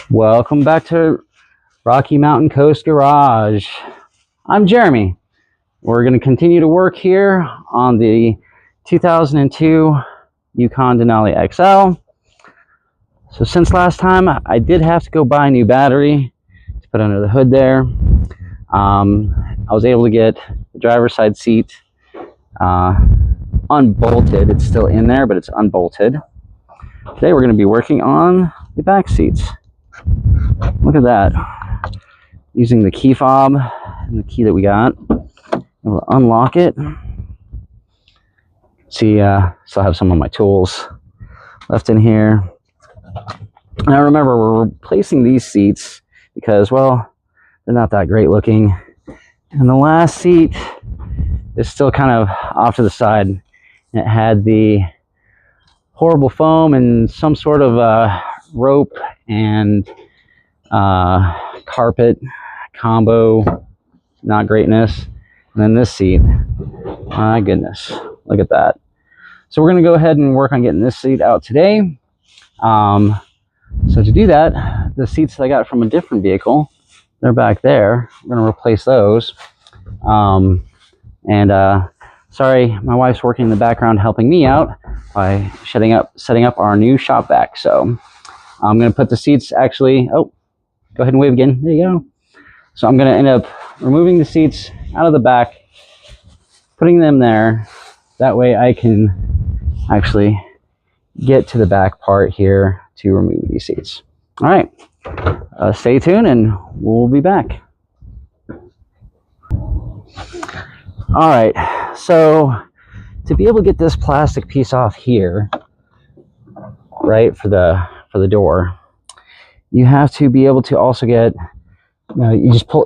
Welcome back to Rocky Mountain Coast Garage. I'm Jeremy. We're going to continue to work here on the 2002 Yukon Denali XL. So since last time, I did have to go buy a new battery to put under the hood there. I was able to get the driver's side seat unbolted. It's still in there, but it's unbolted. Today we're going to be working on the back seats. Look at that. Using the key fob and the key that we got, we'll unlock it. See, still have some of my tools left in here. And I remember we're replacing these seats because, well, they're not that great looking. And the last seat is still kind of off to the side. And it had the horrible foam and some sort of rope and carpet combo, not greatness. And then this seat, my goodness, look at that. So we're going to go ahead and work on getting this seat out today. So to do that, the seats that I got from a different vehicle, they're back there. We're going to replace those. Sorry, my wife's working in the background helping me out by setting up our new shop vac. So I'm going to put the seats actually, oh, go ahead and wave again. There you go. So I'm going to end up removing the seats out of the back, putting them there. That way I can actually get to the back part here to remove these seats. All right, stay tuned and we'll be back. All right, so to be able to get this plastic piece off here, right, for the door, you have to be able to also get, you just pull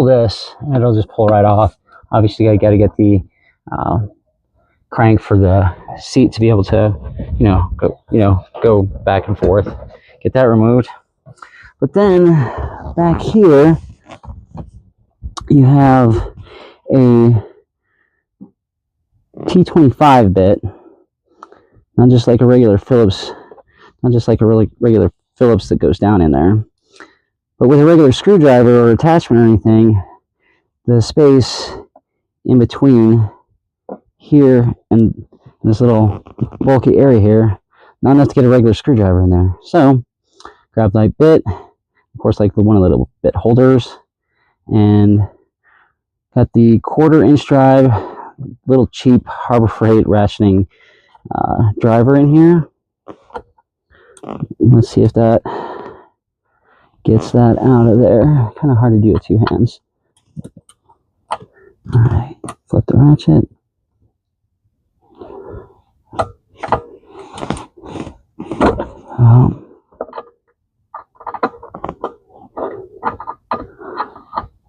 this and it'll just pull right off. Obviously I got to get the crank for the seat to be able to go back and forth, get that removed. But then back here you have a T25 bit, not just like a regular Phillips, regular Phillips that goes down in there, but with a regular screwdriver or attachment or anything, the space in between here and this little bulky area here, not enough to get a regular screwdriver in there. So grab that bit, of course, like one of the little bit holders, and got the 1/4 inch drive, little cheap Harbor Freight ratcheting driver in here. Let's see if that gets that out of there. Kind of hard to do with two hands. All right, flip the ratchet.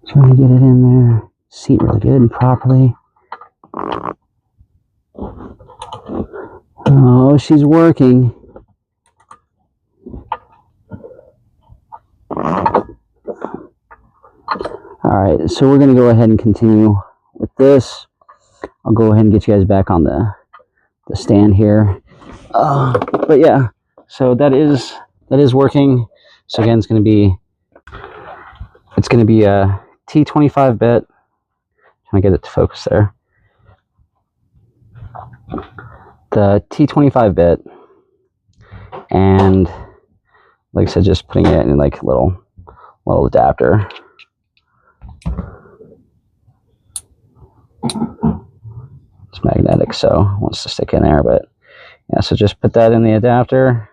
Trying to get it in there, seat really good and properly. Oh, she's working. All right, so we're going to go ahead and continue with this. I'll go ahead and get you guys back on the stand here. But yeah, so that is working. So again, it's going to be a T25 bit. Trying to get it to focus there. The T25 bit, and like I said, just putting it in like a little adapter. It's magnetic, so it wants to stick in there, but yeah, so just put that in the adapter.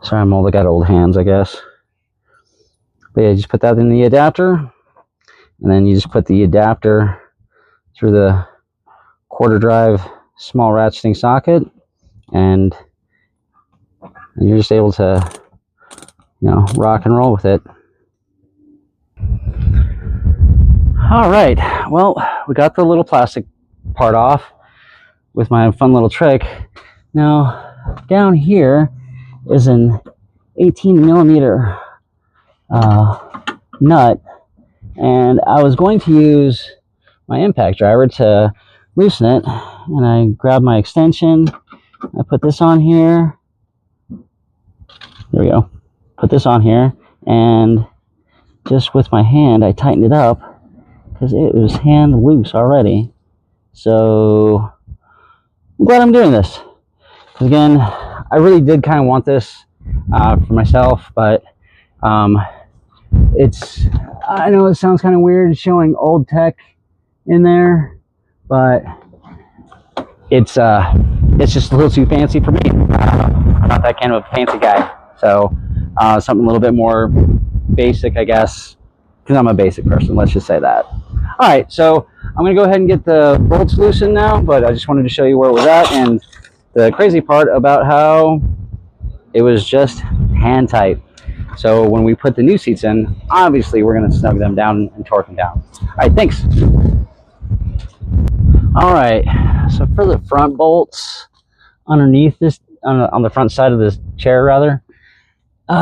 Sorry, I got old hands, I guess. But yeah, just put that in the adapter, and then you just put the adapter through the 1/4 drive small ratcheting socket, and you're just able to, rock and roll with it. All right, well, we got the little plastic part off with my fun little trick. Now, down here is an 18mm nut, and I was going to use my impact driver to loosen it, and I grabbed my extension, I put this on here, There we go. Put this on here, and just with my hand, I tightened it up because it was hand loose already. So I'm glad I'm doing this. Because again, I really did kind of want this for myself, but it's, I know it sounds kind of weird showing old tech in there, but it's just a little too fancy for me. I'm not that kind of a fancy guy, so something a little bit more basic, I guess, because I'm a basic person. Let's just say that. All right, so I'm gonna go ahead and get the bolts loosened now, but I just wanted to show you where it was at, and the crazy part about how it was just hand tight. So when we put the new seats in, obviously we're gonna snug them down and torque them down. All right, thanks. All right, so for the front bolts underneath this, on the front side of this chair rather,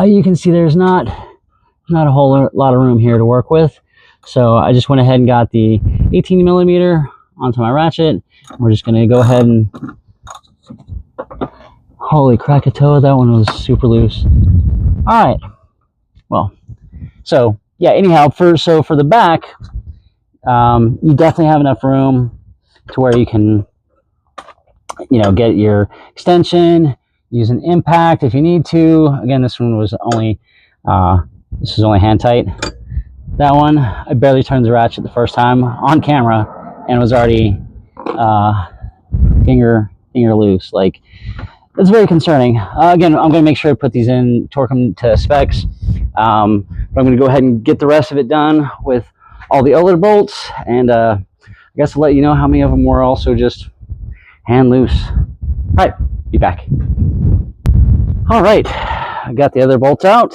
you can see there's not a whole lot of room here to work with. So I just went ahead and got the 18 millimeter onto my ratchet. We're just gonna go ahead and, holy Krakatoa, that one was super loose. All right, well, so yeah, anyhow, for the back, you definitely have enough room to where you can, you know, get your extension, use an impact if you need to. Again, this one was only, this is only hand tight. That one, I barely turned the ratchet the first time on camera, and it was already finger loose. Like, it's very concerning. Again, I'm going to make sure I put these in, torque them to specs. But I'm going to go ahead and get the rest of it done with all the other bolts, and I guess I'll let you know how many of them were also just hand loose. All right, be back. All right, I got the other bolts out.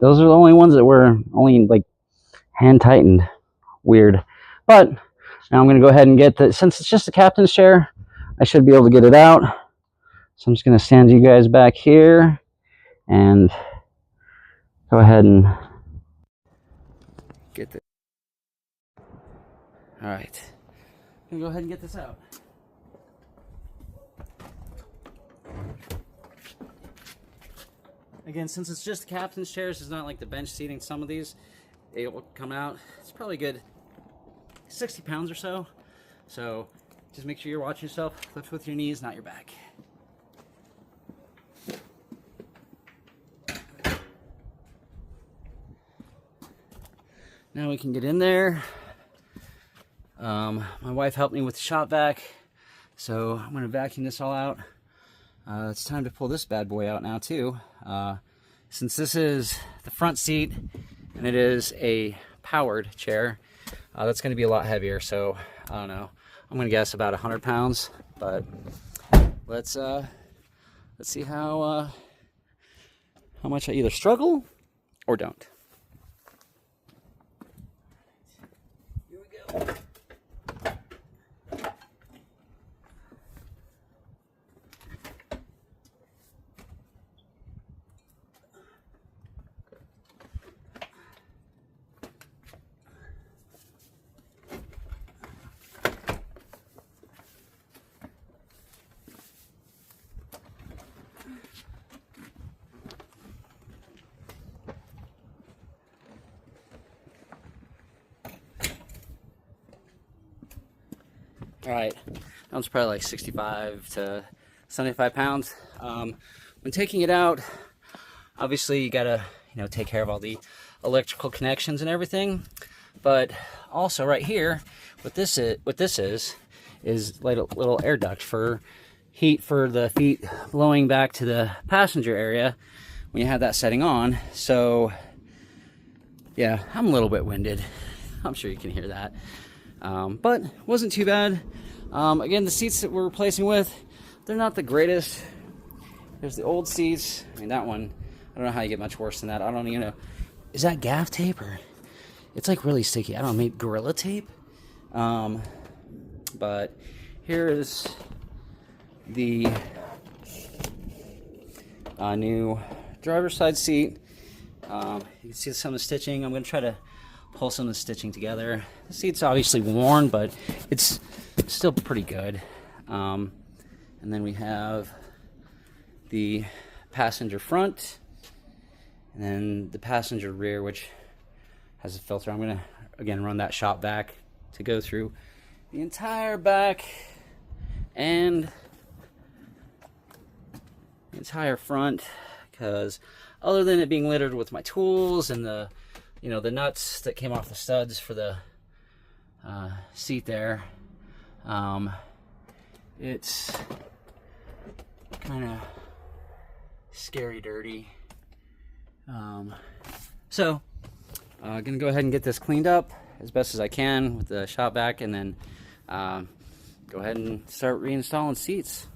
Those are the only ones that were only like hand tightened. Weird. But now I'm going to go ahead and get the, since it's just a captain's chair, I should be able to get it out. So I'm just going to stand you guys back here and go ahead and get this. All right, I'm going to go ahead and get this out. Again, since it's just captain's chairs, it's not like the bench seating. Some of these, they will come out. It's probably good 60 pounds or so. So just make sure you're watching yourself. Lift with your knees, not your back. Now we can get in there. My wife helped me with the shop vac, so I'm gonna vacuum this all out. It's time to pull this bad boy out now too. Since this is the front seat and it is a powered chair, that's going to be a lot heavier. So I don't know. I'm going to guess about 100 pounds. But let's see how much I either struggle or don't. Here we go. All right, that one's probably like 65 to 75 pounds. When taking it out, obviously you gotta, you know, take care of all the electrical connections and everything. But also right here, what this is like a little air duct for heat for the feet blowing back to the passenger area when you have that setting on. So yeah, I'm a little bit winded. I'm sure you can hear that. But it wasn't too bad. Again, the seats that we're replacing with, they're not the greatest. There's the old seats. I mean, that one, I don't know how you get much worse than that. I don't even know. Is that gaff tape or? It's like really sticky. I don't know, maybe Gorilla Tape. But here is the new driver's side seat. You can see some of the stitching. I'm going to try to pull some of the stitching together. The seat's obviously worn, but it's still pretty good. And then we have the passenger front, and then the passenger rear, which has a filter. I'm gonna again run that shop vac to go through the entire back and the entire front, because other than it being littered with my tools and the the nuts that came off the studs for the seat there, it's kind of scary dirty. So gonna go ahead and get this cleaned up as best as I can with the shop vac, and then go ahead and start reinstalling seats.